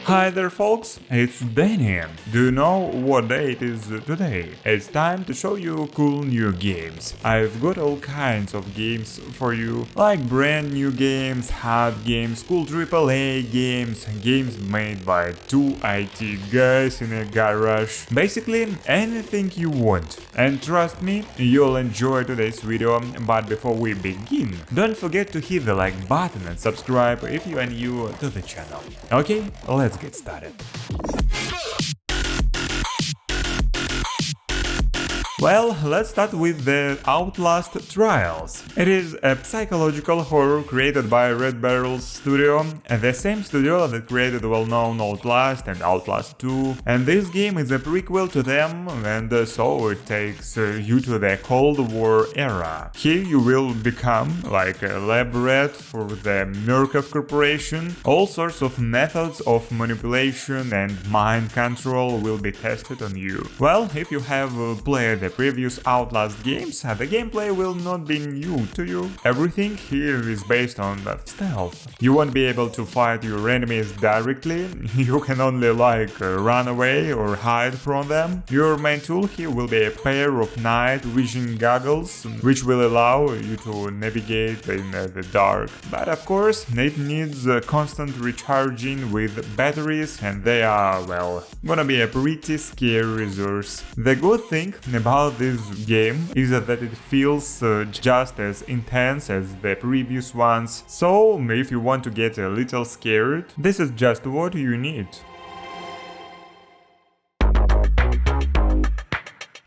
Hi there folks, it's Deni. Do you know what day it is today? It's time to show you cool new games. I've got all kinds of games for you, like brand new games, hard games, cool AAA games, games made by two IT guys in a garage. Basically anything you want. And trust me, you'll enjoy today's video, but before we begin, don't forget to hit the like button and subscribe if you are new to the channel. Okay, let's get started. Well, let's start with the Outlast Trials. It is a psychological horror created by Red Barrel Studio, the same studio that created the well-known Outlast and Outlast 2, and this game is a prequel to them, and so it takes you to the Cold War era. Here you will become like a lab rat for the Murkoff Corporation. All sorts of methods of manipulation and mind control will be tested on you. Well, if you have played the previous Outlast games, the gameplay will not be new to you. Everything here is based on stealth. You won't be able to fight your enemies directly, you can only run away or hide from them. Your main tool here will be a pair of night vision goggles, which will allow you to navigate in the dark. But of course, it needs constant recharging with batteries, and they are, well, gonna be a pretty scary resource. The good thing about this game is that it feels just as intense as the previous ones, so if you want to get a little scared, this is just what you need.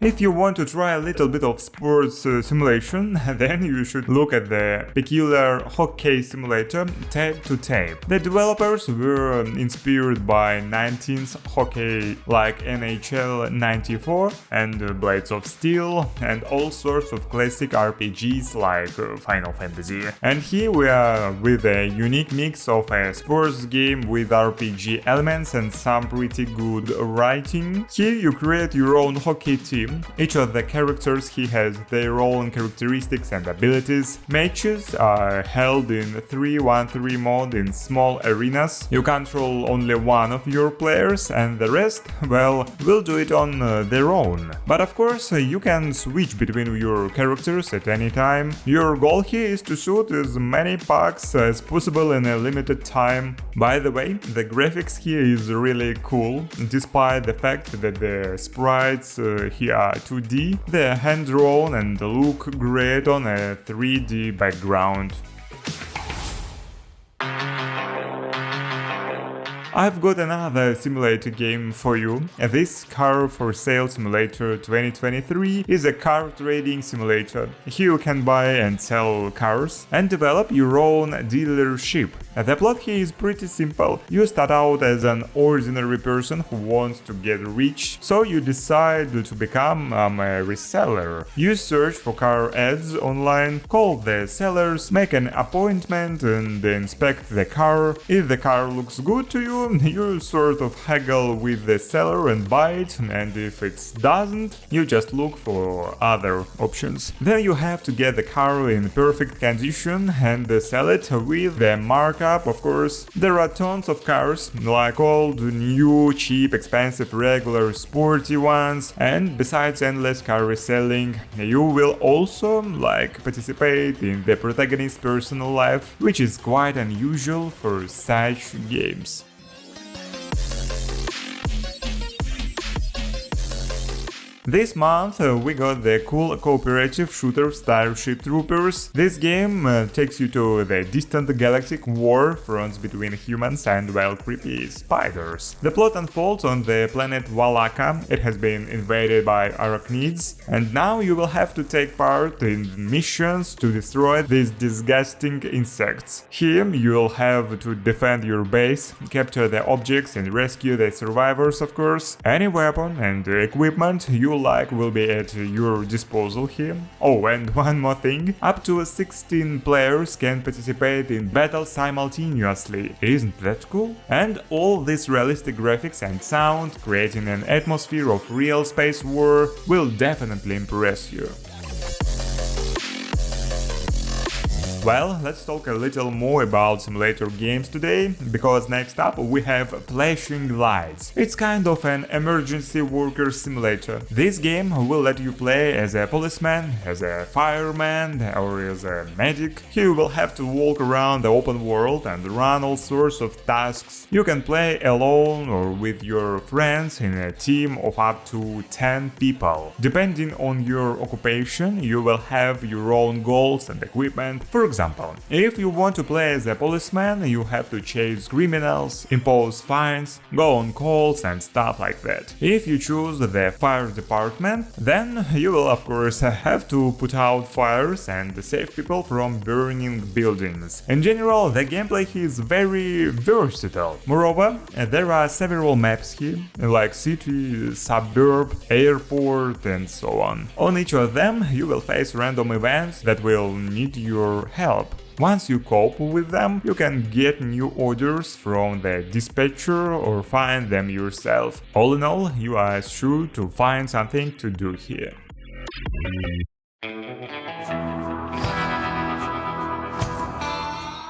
If you want to try a little bit of sports simulation, then you should look at the peculiar hockey simulator Tape to Tape. The developers were inspired by 19th hockey like NHL 94 and Blades of Steel and all sorts of classic RPGs like Final Fantasy. And here we are with a unique mix of a sports game with RPG elements and some pretty good writing. Here you create your own hockey team. Each of the characters here has their own characteristics and abilities. Matches are held in 3-1-3 mode in small arenas. You control only one of your players and the rest, well, will do it on their own. But of course, you can switch between your characters at any time. Your goal here is to shoot as many pucks as possible in a limited time. By the way, the graphics here is really cool, despite the fact that the sprites here are 2D, they're hand-drawn and look great on a 3D background. I've got another simulator game for you. This Car for Sale Simulator 2023 is a car trading simulator. Here you can buy and sell cars and develop your own dealership. The plot here is pretty simple. You start out as an ordinary person who wants to get rich, so you decide to become a reseller. You search for car ads online, call the sellers, make an appointment and inspect the car. If the car looks good to you, you sort of haggle with the seller and buy it, and if it doesn't, you just look for other options. Then you have to get the car in perfect condition and sell it with the markup, of course. There are tons of cars, like old, new, cheap, expensive, regular, sporty ones, and besides endless car reselling, you will also participate in the protagonist's personal life, which is quite unusual for such games. This month we got the cool cooperative shooter Starship Troopers. This game takes you to the distant galactic war fronts between humans and creepy spiders. The plot unfolds on the planet Valaka. It has been invaded by arachnids, and now you will have to take part in missions to destroy these disgusting insects. Here you'll have to defend your base, capture the objects and rescue the survivors, of course. Any weapon and equipment you will be at your disposal here. Oh, and one more thing, up to 16 players can participate in battle simultaneously. Isn't that cool? And all these realistic graphics and sound, creating an atmosphere of real space war, will definitely impress you. Well, let's talk a little more about simulator games today, because next up we have Flashing Lights. It's kind of an emergency worker simulator. This game will let you play as a policeman, as a fireman, or as a medic. You will have to walk around the open world and run all sorts of tasks. You can play alone or with your friends in a team of up to 10 people. Depending on your occupation, you will have your own goals and equipment. For example, if you want to play as a policeman, you have to chase criminals, impose fines, go on calls and stuff like that. If you choose the fire department, then you will of course have to put out fires and save people from burning buildings. In general, the gameplay is very versatile. Moreover, there are several maps here, like city, suburb, airport and so on. On each of them, you will face random events that will need your help. Once you cope with them, you can get new orders from the dispatcher or find them yourself. All in all, you are sure to find something to do here.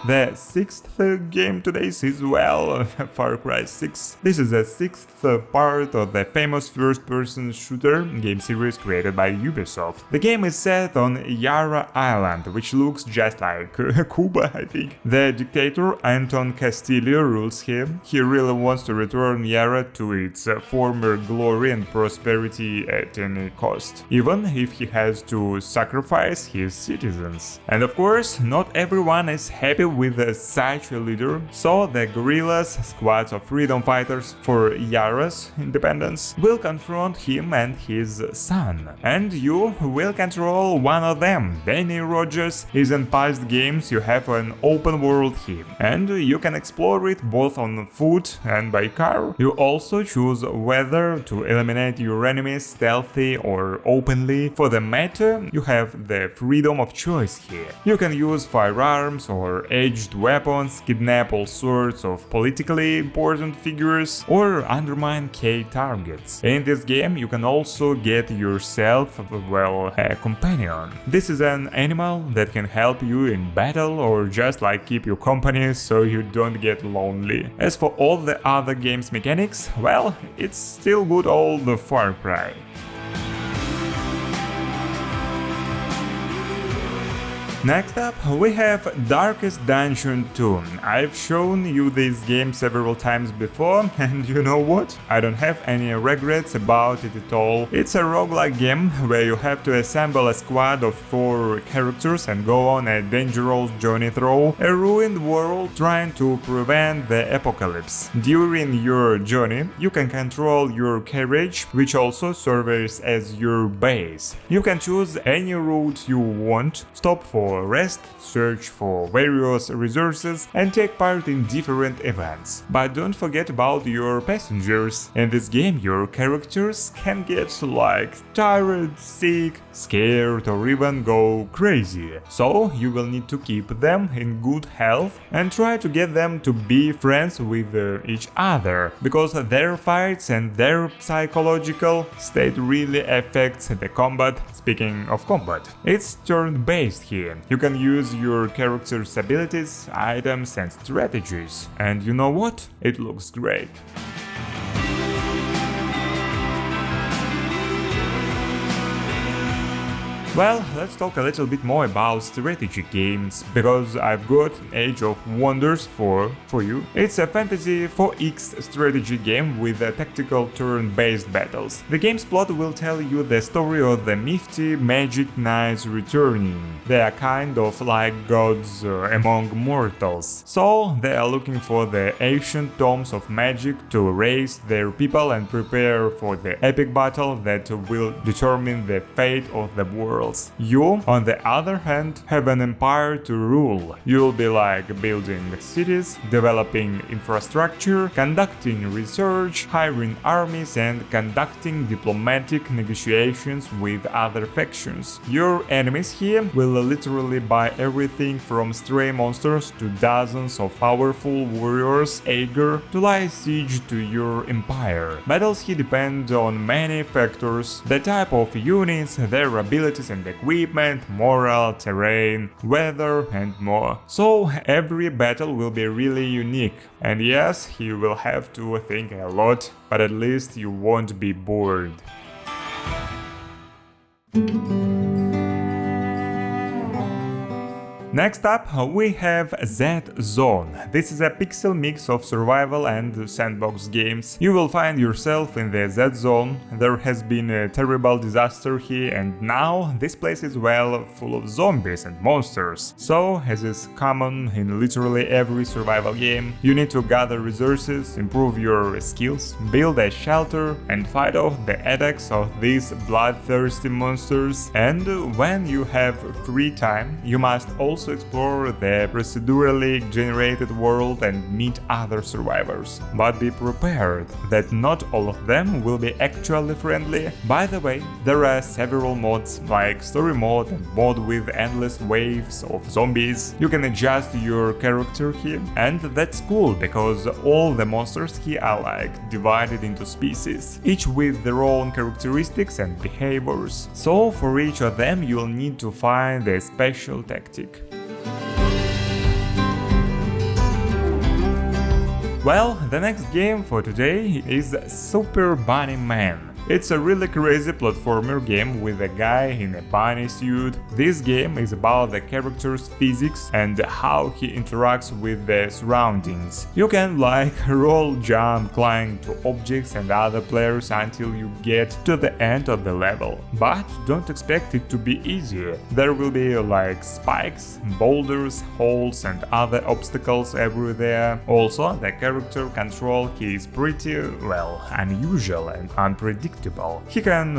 The sixth game today is, well, Far Cry 6. This is the sixth part of the famous first-person shooter game series created by Ubisoft. The game is set on Yara Island, which looks just like Cuba, I think. The dictator Anton Castillo rules here. He really wants to return Yara to its former glory and prosperity at any cost, even if he has to sacrifice his citizens. And of course, not everyone is happy with such a leader, so the guerrillas, squads of freedom fighters for Yara's independence, will confront him and his son. And you will control one of them. Deni Rogers is in past games. You have an open world here, and you can explore it both on foot and by car. You also choose whether to eliminate your enemies stealthy or openly. For the meta, you have the freedom of choice here. You can use firearms or edged weapons, kidnap all sorts of politically important figures, or undermine key targets. In this game, you can also get yourself, well, a companion. This is an animal that can help you in battle or just like keep you company so you don't get lonely. As for all the other game's mechanics, well, it's still good old Far Cry. Next up, we have Darkest Dungeon 2. I've shown you this game several times before, and you know what? I don't have any regrets about it at all. It's a roguelike game where you have to assemble a squad of 4 characters and go on a dangerous journey through a ruined world trying to prevent the apocalypse. During your journey, you can control your carriage, which also serves as your base. You can choose any route you want, stop for rest, search for various resources and take part in different events. But don't forget about your passengers. In this game your characters can get like tired, sick, scared or even go crazy. So you will need to keep them in good health and try to get them to be friends with each other, because their fights and their psychological state really affects the combat. Speaking of combat, it's turn-based here. You can use your character's abilities, items and strategies. And you know what? It looks great. Well, let's talk a little bit more about strategy games, because I've got Age of Wonders for you. It's a fantasy 4X strategy game with tactical turn-based battles. The game's plot will tell you the story of the Misty Magic Knights returning. They are kind of like gods among mortals, so they are looking for the ancient tomes of magic to raise their people and prepare for the epic battle that will determine the fate of the world. You, on the other hand, have an empire to rule. You'll be like building cities, developing infrastructure, conducting research, hiring armies and conducting diplomatic negotiations with other factions. Your enemies here will literally buy everything from stray monsters to dozens of powerful warriors eager to lay siege to your empire. Battles here depend on many factors: the type of units, their abilities and and equipment, morale, terrain, weather and more. So every battle will be really unique. And yes, you will have to think a lot, but at least you won't be bored. Next up, we have Zed Zone. This is a pixel mix of survival and sandbox games. You will find yourself in the Zed Zone. There has been a terrible disaster here, and now this place is well full of zombies and monsters. So, as is common in literally every survival game, you need to gather resources, improve your skills, build a shelter, and fight off the attacks of these bloodthirsty monsters. And when you have free time, you must also explore the procedurally generated world and meet other survivors. But be prepared that not all of them will be actually friendly. By the way, there are several mods like story mode and mode with endless waves of zombies. You can adjust your character here, and that's cool because all the monsters here are like divided into species, each with their own characteristics and behaviors. So for each of them you'll need to find a special tactic. Well, the next game for today is Super Bunny Man. It's a really crazy platformer game with a guy in a bunny suit. This game is about the character's physics and how he interacts with the surroundings. You can roll, jump, climb to objects and other players until you get to the end of the level. But don't expect it to be easy. There will be spikes, boulders, holes and other obstacles everywhere. Also, the character control is pretty, unusual and unpredictable. He can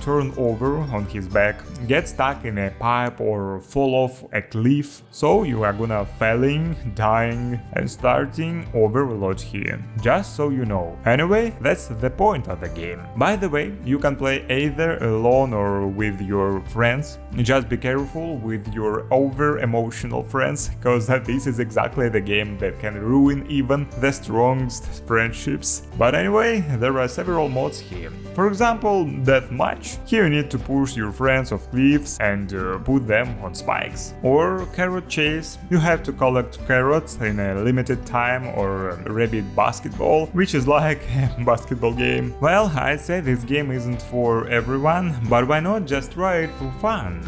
turn over on his back, get stuck in a pipe or fall off a cliff, so you are gonna falling, dying and starting over a lot here, just so you know. Anyway, that's the point of the game. By the way, you can play either alone or with your friends. Just be careful with your over-emotional friends, cause this is exactly the game that can ruin even the strongest friendships. But anyway, there are several mods here. For example, deathmatch. Here you need to push your friends off cliffs and put them on spikes. Or carrot chase. You have to collect carrots in a limited time, or rabbit basketball, which is like a basketball game. Well, I'd say this game isn't for everyone, but why not just try it for fun?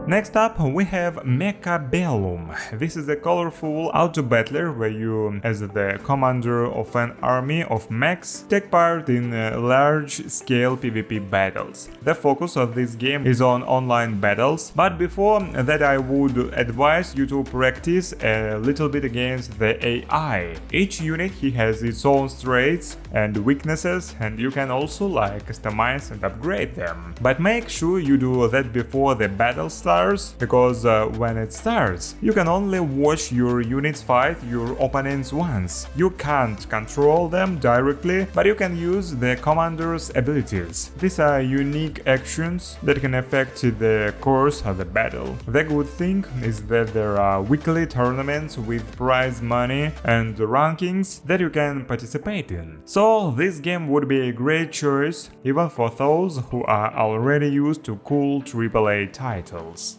Next up, we have Mechabellum. This is a colorful auto-battler where you, as the commander of an army of mechs, take part in large-scale PvP battles. The focus of this game is on online battles, but before that I would advise you to practice a little bit against the AI. Each unit has its own strengths and weaknesses, and you can also customize and upgrade them. But make sure you do that before the battle starts, because when it starts, you can only watch your units fight your opponents once. You can't control them directly, but you can use the commander's abilities. These are unique actions that can affect the course of the battle. The good thing is that there are weekly tournaments with prize money and rankings that you can participate in. So this game would be a great choice, even for those who are already used to cool AAA titles.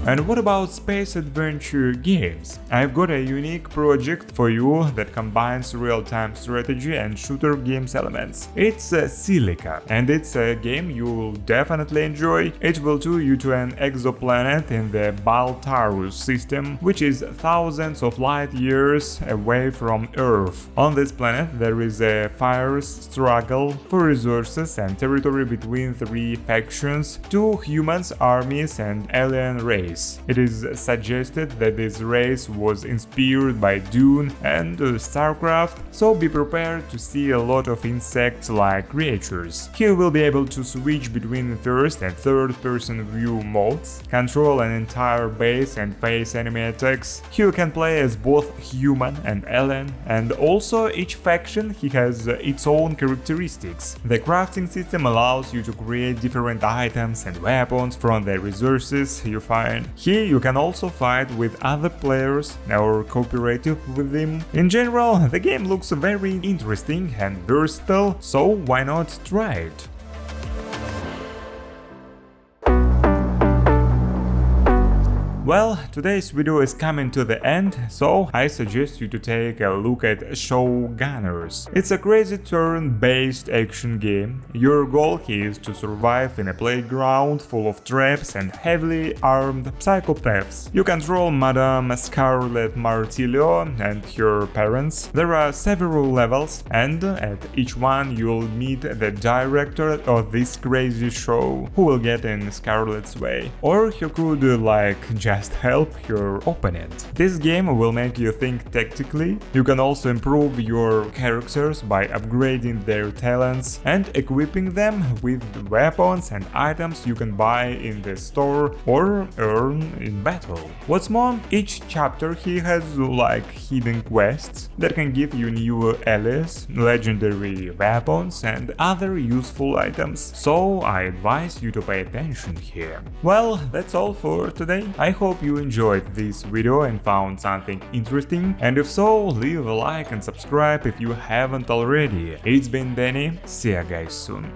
And what about space adventure games? I've got a unique project for you that combines real-time strategy and shooter games elements. It's Silica, and it's a game you'll definitely enjoy. It will tow you to an exoplanet in the Baltarus system, which is thousands of light years away from Earth. On this planet there is a fierce struggle for resources and territory between three factions: two humans, armies and alien race. It is suggested that this race was inspired by Dune and StarCraft, so be prepared to see a lot of insect-like creatures. You will be able to switch between first and third-person view modes, control an entire base and face enemy attacks. You can play as both human and alien, and also each faction has its own characteristics. The crafting system allows you to create different items and weapons from the resources you find. online. Here you can also fight with other players or cooperative with them. In general, the game looks very interesting and versatile, so why not try it? Well, today's video is coming to the end, so I suggest you to take a look at Showgunners. It's a crazy turn-based action game. Your goal here is to survive in a playground full of traps and heavily armed psychopaths. You control Madame Scarlet Martillo and her parents. There are several levels, and at each one you'll meet the director of this crazy show, who will get in Scarlet's way. Or you could just help your opponent. This game will make you think tactically. You can also improve your characters by upgrading their talents and equipping them with weapons and items you can buy in the store or earn in battle. What's more, each chapter here has hidden quests that can give you new allies, legendary weapons and other useful items, so I advise you to pay attention here. Well, that's all for today. I hope you enjoyed this video and found something interesting, and if so, leave a like and subscribe if you haven't already. It's been Deni, see ya guys soon.